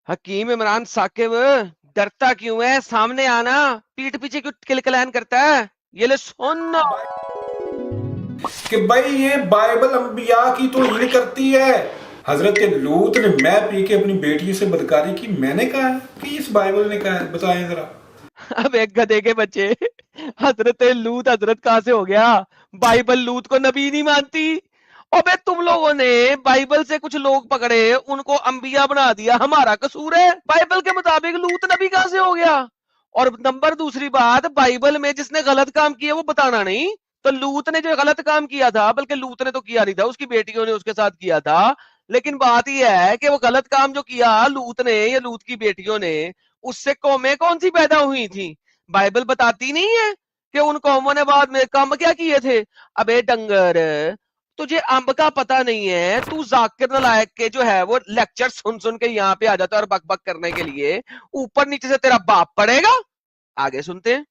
حکیم عمران ثاقب ڈرتا کیوں ہے؟ سامنے آنا، پیٹ پیچھے کیوں کلکلان کرتا ہے؟ یہ لے سن. کہ بھائی یہ بائبل انبیاء کی توہین کرتی ہے. حضرت لوط نے میں پی کے اپنی بیٹی سے بدکاری کی، میں نے کہا ہے کہ اس بائبل نے کہا ہے؟ بتائیں ذرا. اب ایک گدے کے بچے، حضرت لوط حضرت کہاں سے ہو گیا؟ بائبل لوط کو نبی نہیں مانتی. ابے تم لوگوں نے بائبل سے کچھ لوگ پکڑے، ان کو انبیاء بنا دیا، ہمارا قصور ہے؟ بائبل کے مطابق لوط نبی کہاں سے ہو گیا؟ اور نمبر دوسری بات، بائبل میں جس نے غلط کام کیا وہ بتانا نہیں. تو لوط نے جو غلط کام کیا تھا، بلکہ لوط نے تو کیا نہیں تھا، اس کی بیٹیوں نے اس کے ساتھ کیا تھا. لیکن بات یہ ہے کہ وہ غلط کام جو کیا لوط نے یا لوط کی بیٹیوں نے، اس سے قومیں کون سی پیدا ہوئی تھی؟ بائبل بتاتی نہیں ہے کہ ان قوموں نے بعد میں کام کیا کیے تھے. ابے ڈنگر، تجھے امب کا پتہ نہیں ہے؟ تو ذاکر نالائق کے جو ہے وہ لیکچر سن سن کے یہاں پہ آ جاتا ہے اور بک بک کرنے کے لیے، اوپر نیچے سے تیرا باپ پڑے گا. آگے سنتے ہیں.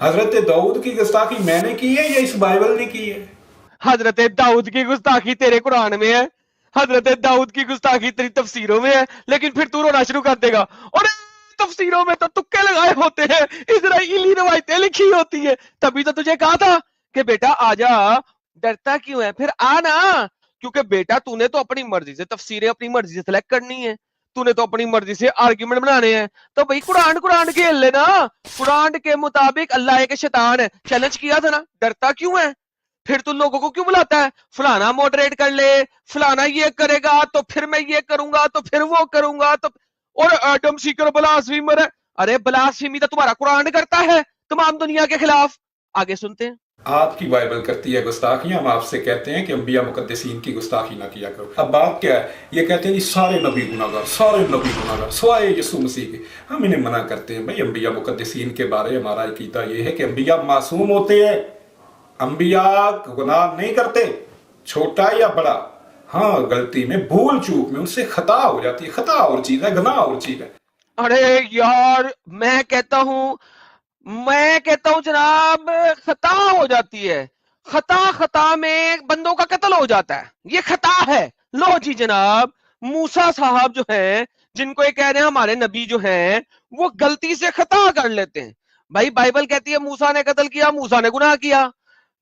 حضرت داؤد کی گستاخی میں نے کی ہے یا اس بائبل نے کی ہے؟ حضرت داؤد کی گستاخی تیرے قرآن میں ہے، حضرت داؤد کی گستاخی تیری تفسیروں میں ہے، لیکن پھر تو رونا شروع کر دے گا اور تفسیروں میں تو تکے لگائے ہوتے ہیں، اسرائیلی روایتیں لکھی ہوتی ہیں. تبھی تو تجھے کہا تھا کہ بیٹا آ جا. ڈرتا کیوں ہے؟ پھر آنا. کیونکہ بیٹا تو نے تو اپنی مرضی سے تفسیریں اپنی مرضی سے سلیکٹ کرنی ہے، تو نے تو اپنی مرضی سے آرگیومنٹ بنانے ہیں. تو بھائی قرآن کھیل لینا. قرآن کے مطابق اللہ ایک شیطان ہے، چیلنج کیا تھا نا. ڈرتا کیوں ہے؟ پھر تو لوگوں کو کیوں بلاتا ہے؟ فلانا موڈریٹ کر لے، فلانا یہ کرے گا تو پھر میں یہ کروں گا تو پھر وہ کروں گا تو. اور ایٹم سیکر بلاسفیمر ہے. ارے بلاسفیمی تو تمہارا قرآن کرتا ہے تمام دنیا کے خلاف. آگے سنتے ہیں. آپ کی بائبل کرتی ہے گستاخیاں، ہم آپ سے کہتے ہیں کہ انبیاء مقدسین کی گستاخی نہ کیا کرو. اب بات کیا ہے؟ یہ کہتے ہیں جی سارے نبی گناہگار، سارے نبی گناہگار سوائے یسوع مسیح کے. ہم انہیں منع کرتے ہیں بھائی انبیاء مقدسین کے بارے ہمارا عقیدہ یہ ہے کہ انبیاء معصوم ہوتے ہیں، انبیاء گناہ نہیں کرتے، چھوٹا یا بڑا. ہاں غلطی میں بھول چوک میں ان سے خطا ہو جاتی ہے، خطا اور چیز ہے، گناہ اور چیز ہے. ارے یار میں کہتا ہوں جناب، خطا ہو جاتی ہے. خطا میں بندوں کا قتل ہو جاتا ہے، یہ خطا ہے. لو جی جناب، موسیٰ صاحب جو ہیں، جن کو یہ کہہ رہے ہیں ہمارے نبی جو ہیں، وہ غلطی سے خطا کر لیتے ہیں. بھائی بائبل کہتی ہے موسیٰ نے قتل کیا، موسیٰ نے گناہ کیا.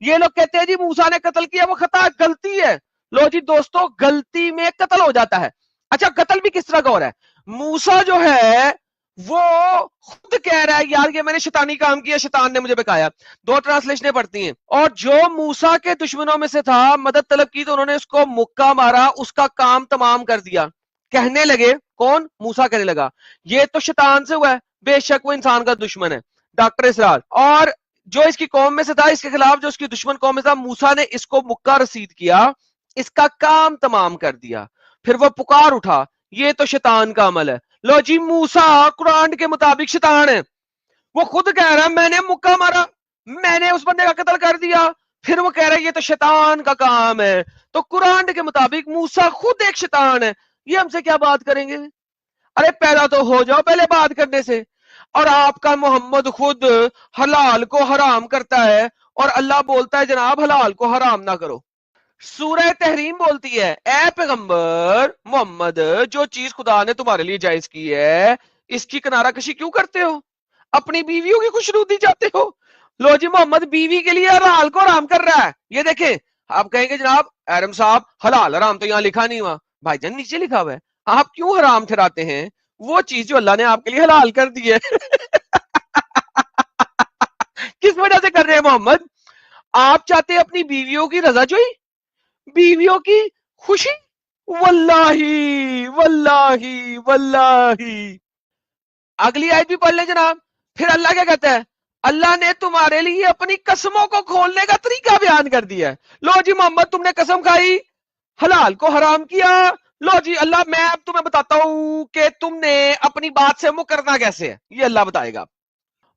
یہ لوگ کہتے ہیں جی موسیٰ نے قتل کیا، وہ خطا غلطی ہے. لو جی دوستو، غلطی میں قتل ہو جاتا ہے. اچھا قتل بھی کس طرح کا ہو رہا ہے؟ موسیٰ جو ہے وہ خود کہہ رہا ہے یار یہ میں نے شیطانی کام کیا، شیطان نے مجھے بکایا. دو ٹرانسلیشنیں پڑھتی ہیں. اور جو موسیٰ کے دشمنوں میں سے تھا، مدد طلب کی تو انہوں نے اس کو مکہ مارا، اس کا کام تمام کر دیا. کہنے لگے، کون؟ موسیٰ کہنے لگا یہ تو شیطان سے ہوا ہے، بے شک وہ انسان کا دشمن ہے. ڈاکٹر اسرار. اور جو اس کی قوم میں سے تھا، اس کے خلاف جو اس کی دشمن قوم میں تھا، موسیٰ نے اس کو مکہ رسید کیا، اس کا کام تمام کر دیا. پھر وہ پکار اٹھا یہ تو شیطان کا عمل ہے. لو جی موسیٰ قرآن کے مطابق شیطان ہے. وہ خود کہہ رہا ہے میں نے مکہ مارا، میں نے اس بندے کا قتل کر دیا. پھر وہ کہہ رہا ہے یہ تو شیطان کا کام ہے. تو قرآن کے مطابق موسیٰ خود ایک شیطان ہے. یہ ہم سے کیا بات کریں گے؟ ارے پیدا تو ہو جاؤ پہلے بات کرنے سے. اور آپ کا محمد خود حلال کو حرام کرتا ہے، اور اللہ بولتا ہے جناب حلال کو حرام نہ کرو. سورہ تحریم بولتی ہے اے پیغمبر محمد، جو چیز خدا نے تمہارے لیے جائز کی ہے اس کی کنارہ کشی کیوں کرتے ہو؟ اپنی بیویوں کی خوشنودی چاہتے ہو؟ لو جی محمد بیوی کے لیے حلال کو حرام کر رہا ہے. یہ دیکھیں، آپ کہیں گے جناب ایرم صاحب حلال حرام تو یہاں لکھا نہیں ہوا. بھائی جان نیچے لکھا ہوا ہے. آپ کیوں حرام ٹھہراتے ہیں وہ چیز جو اللہ نے آپ کے لیے حلال کر دی ہے؟ کس وجہ سے کر رہے ہیں محمد؟ آپ چاہتے ہیں اپنی بیویوں کی رضا جوئی، بیویوں کی خوشی. واللہ واللہ واللہ. اگلی آیت بھی پڑھ لیں جناب. پھر اللہ کیا کہتا ہے؟ اللہ نے تمہارے لیے اپنی قسموں کو کھولنے کا طریقہ بیان کر دیا ہے. لو جی محمد تم نے قسم کھائی، حلال کو حرام کیا. لو جی اللہ میں اب تمہیں بتاتا ہوں کہ تم نے اپنی بات سے مکرنا کیسے ہے، یہ اللہ بتائے گا.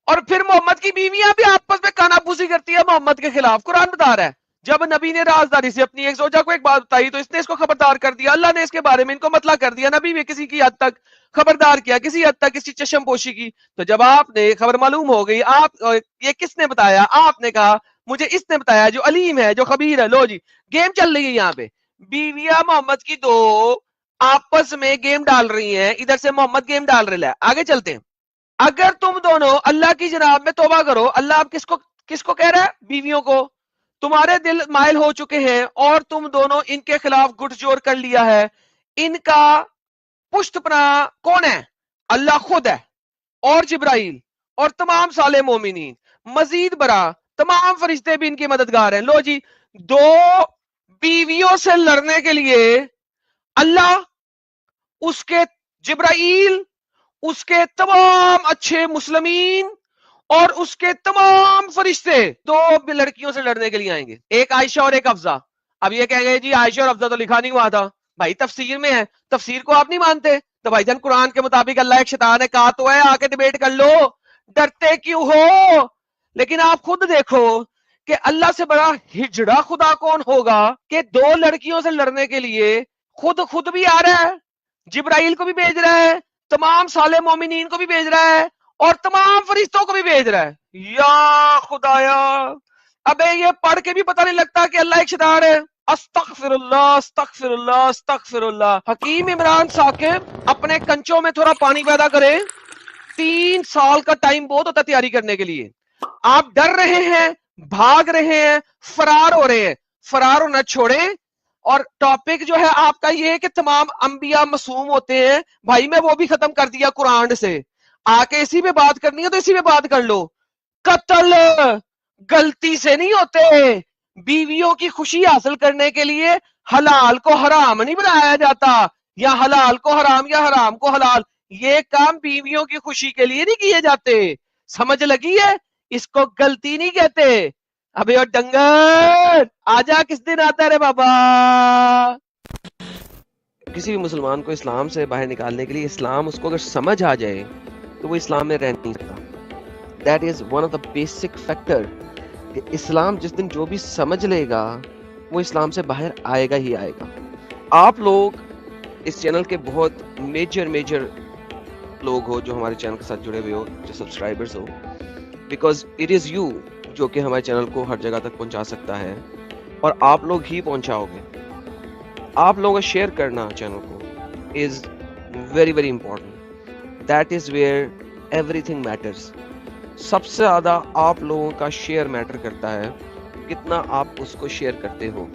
اور پھر محمد کی بیویاں بھی آپس میں کانا پوسی کرتی ہے محمد کے خلاف. قرآن بتا رہا ہے جب نبی نے رازداری سے اپنی ایک زوجہ کو ایک بات بتائی تو اس نے اس کو خبردار کر دیا. اللہ نے اس کے بارے میں ان کو مطلع کر دیا. نبی بھی کسی کی حد تک خبردار کیا، کسی حد تک اس کی چشم پوشی کی. تو جب آپ نے خبر معلوم ہو گئی، آپ یہ کس نے بتایا؟ آپ نے کہا مجھے اس نے بتایا جو علیم ہے، جو خبیر ہے. لو جی گیم چل رہی ہے یہاں پہ. بیویاں محمد کی دو آپس میں گیم ڈال رہی ہیں, ادھر سے محمد گیم ڈال رہا ہے. آگے چلتے ہیں. اگر تم دونوں اللہ کی جناب میں توبہ کرو, اللہ آپ کس کو کہہ رہا ہے؟ بیویوں کو. تمہارے دل مائل ہو چکے ہیں اور تم دونوں ان کے خلاف گٹھ جوڑ کر لیا ہے. ان کا پشت پناہ کون ہے؟ اللہ خود ہے, اور جبرائیل, اور تمام صالح مومنین. مزید برآں تمام فرشتے بھی ان کی مددگار ہیں. لو جی, دو بیویوں سے لڑنے کے لیے اللہ, اس کے جبرائیل, اس کے تمام اچھے مسلمین اور اس کے تمام فرشتے دو لڑکیوں سے لڑنے کے لیے آئیں گے, ایک عائشہ اور ایک افزا. اب یہ کہیں گے جی عائشہ اور افزا تو لکھا نہیں ہوا تھا. بھائی تفسیر میں ہے, تفسیر کو آپ نہیں مانتے تو بھائی جان قرآن کے مطابق اللہ ایک شیطان ہے کہا تو ہے, آ کے ڈیبیٹ کر لو, ڈرتے کیوں ہو؟ لیکن آپ خود دیکھو کہ اللہ سے بڑا ہجڑا خدا کون ہوگا کہ دو لڑکیوں سے لڑنے کے لیے خود بھی آ رہا ہے, جبرائیل کو بھی بھیج رہا ہے, تمام صالح مومنین کو بھی بھیج رہا ہے, اور تمام فرشتوں کو بھی بھیج رہا ہے. یا خدایا, ابے یہ پڑھ کے بھی پتہ نہیں لگتا کہ اللہ ایک شیطان ہے. استغفر اللہ استغفر اللہ استغفر اللہ. حکیم عمران ثاقب اپنے کنچوں میں تھوڑا پانی پیدا کرے, 3 سال کا ٹائم بہت ہوتا تیاری کرنے کے لیے. آپ ڈر رہے ہیں, بھاگ رہے ہیں, فرار ہو رہے ہیں. فرار ہونا چھوڑیں, اور ٹاپک جو ہے آپ کا یہ ہے کہ تمام انبیاء معصوم ہوتے ہیں. بھائی میں وہ بھی ختم کر دیا قرآن سے, آ کے اسی پہ بات کرنی ہے تو اسی پہ بات کر لو. قتل غلطی سے نہیں ہوتے, بیویوں کی خوشی حاصل کرنے کے لیے حلال کو حرام نہیں بنایا جاتا, یا حلال کو حرام یا حرام کو حلال. یہ کام بیویوں کی خوشی کے لیے نہیں کیے جاتے. سمجھ لگی ہے؟ اس کو غلطی نہیں کہتے. ابے اور ڈنگر آجا, کس دن آتا ہے رے بابا. کسی بھی مسلمان کو اسلام سے باہر نکالنے کے لیے, اسلام اس کو اگر سمجھ آ جائے تو وہ اسلام میں رہ نہیں سکتا. That is one of the basic factor کہ اسلام جس دن جو بھی سمجھ لے گا وہ اسلام سے باہر آئے گا ہی آئے گا. آپ لوگ اس چینل کے بہت میجر لوگ ہو جو ہمارے چینل کے ساتھ جڑے ہوئے ہو, جو subscribers who, because it is you جو کہ ہمارے چینل کو ہر جگہ تک پہنچا سکتا ہے, اور آپ لوگ ہی پہنچاؤ گے. آپ لوگوں کا شیئر کرنا چینل کو is very important. That is where everything matters. سب سے زیادہ آپ لوگوں کا شیئر میٹر کرتا ہے, کتنا آپ اس کو شیئر کرتے ہو.